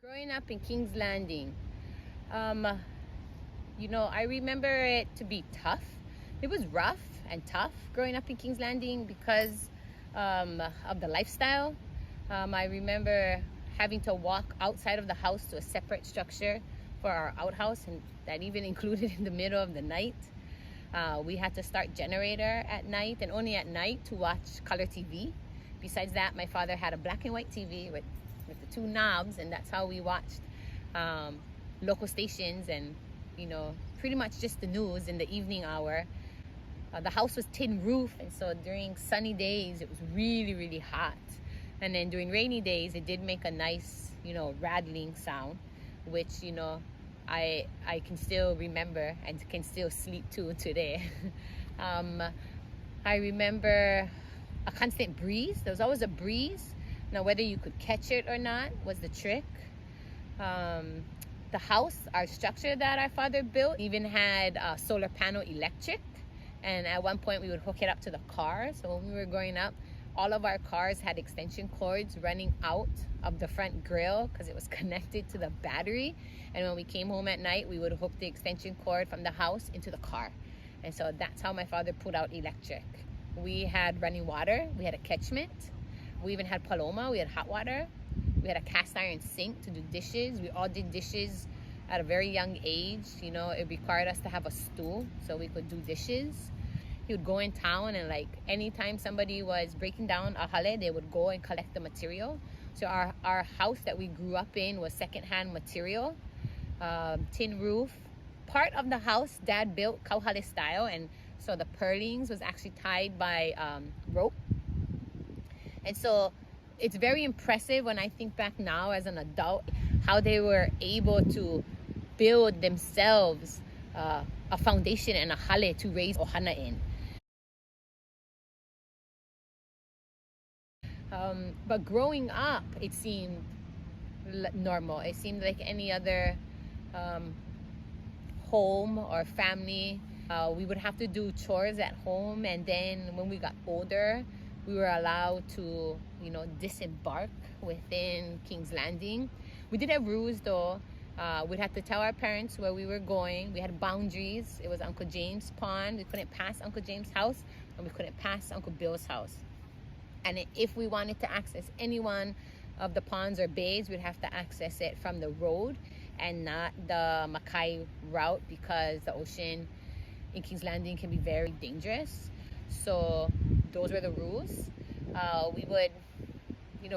Growing up in King's Landing, I remember it to be tough. It was rough and tough growing up in King's Landing because of the lifestyle. I remember having to walk outside of the house to a separate structure for our outhouse, and that even included in the middle of the night. We had to start generator at night, and only at night, to watch color TV. Besides that, my father had a black and white TV with the two knobs, and that's how we watched local stations and pretty much just the news in the evening hour. The house was tin roof, and so during sunny days it was really hot, and then during rainy days it did make a nice rattling sound, which I can still remember and can still sleep to today. I remember a constant breeze. There was always a breeze. Now, whether you could catch it or not was the trick. The house, our structure that our father built, even had solar panel electric. And at one point we would hook it up to the car. So when we were growing up, all of our cars had extension cords running out of the front grille because it was connected to the battery. And when we came home at night, we would hook the extension cord from the house into the car. And so that's how my father put out electric. We had running water. We had a catchment. We even had Paloma. We had hot water. We had a cast iron sink to do dishes. We all did dishes at a very young age. It required us to have a stool so we could do dishes. He would go in town, and anytime somebody was breaking down a hale, they would go and collect the material. So our house that we grew up in was secondhand material, tin roof. Part of the house Dad built kauhale style, and so the purlings was actually tied by rope. And so it's very impressive when I think back now as an adult how they were able to build themselves a foundation and a hale to raise ohana in. But growing up, it seemed normal. It seemed like any other home or family. We would have to do chores at home, and then when we got older, we were allowed to, disembark within King's Landing. We did have rules though. We'd have to tell our parents where we were going. We had boundaries. It was Uncle James' pond. We couldn't pass Uncle James' house, and we couldn't pass Uncle Bill's house. And if we wanted to access any one of the ponds or bays, we'd have to access it from the road and not the Makai route, because the ocean in King's Landing can be very dangerous. So those were the rules. We would,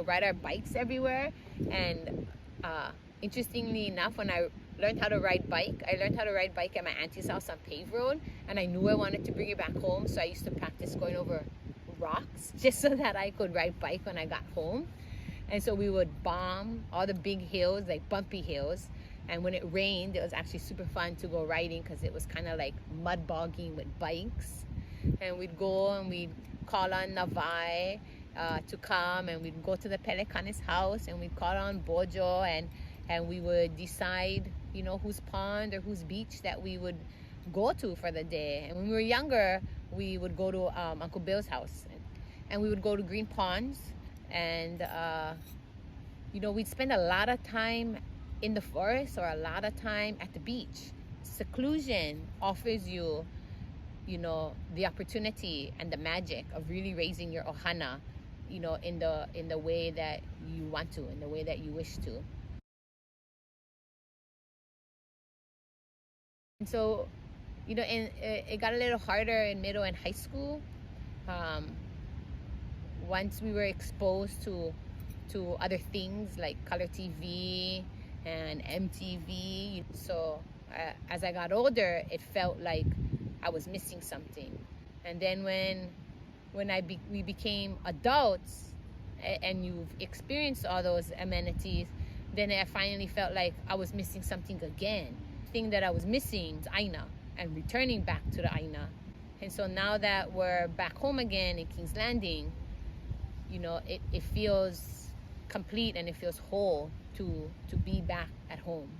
ride our bikes everywhere. And interestingly enough, when I learned how to ride bike, I learned how to ride bike at my auntie's house on paved road, and I knew I wanted to bring it back home, so I used to practice going over rocks just so that I could ride bike when I got home. And so we would bomb all the big hills, like bumpy hills, and when it rained, it was actually super fun to go riding because it was kind of like mud bogging with bikes. And we'd go and we'd call on Navai to come, and we'd go to the Pelikanis house, and we'd call on Bojo, and we would decide whose pond or whose beach that we would go to for the day. And when we were younger, we would go to Uncle Bill's house, and we would go to Green Ponds, and we'd spend a lot of time in the forest or a lot of time at the beach. Seclusion offers you the opportunity and the magic of really raising your ohana in the way that you want to, in the way that you wish to. And so and it got a little harder in middle and high school. Once we were exposed to other things like color TV and MTV. So as I got older, it felt like I was missing something. And then when we became adults, and you've experienced all those amenities, then I finally felt like I was missing something again. The thing that I was missing is AINA, and returning back to the AINA. And so now that we're back home again in King's Landing, it feels complete, and it feels whole to be back at home.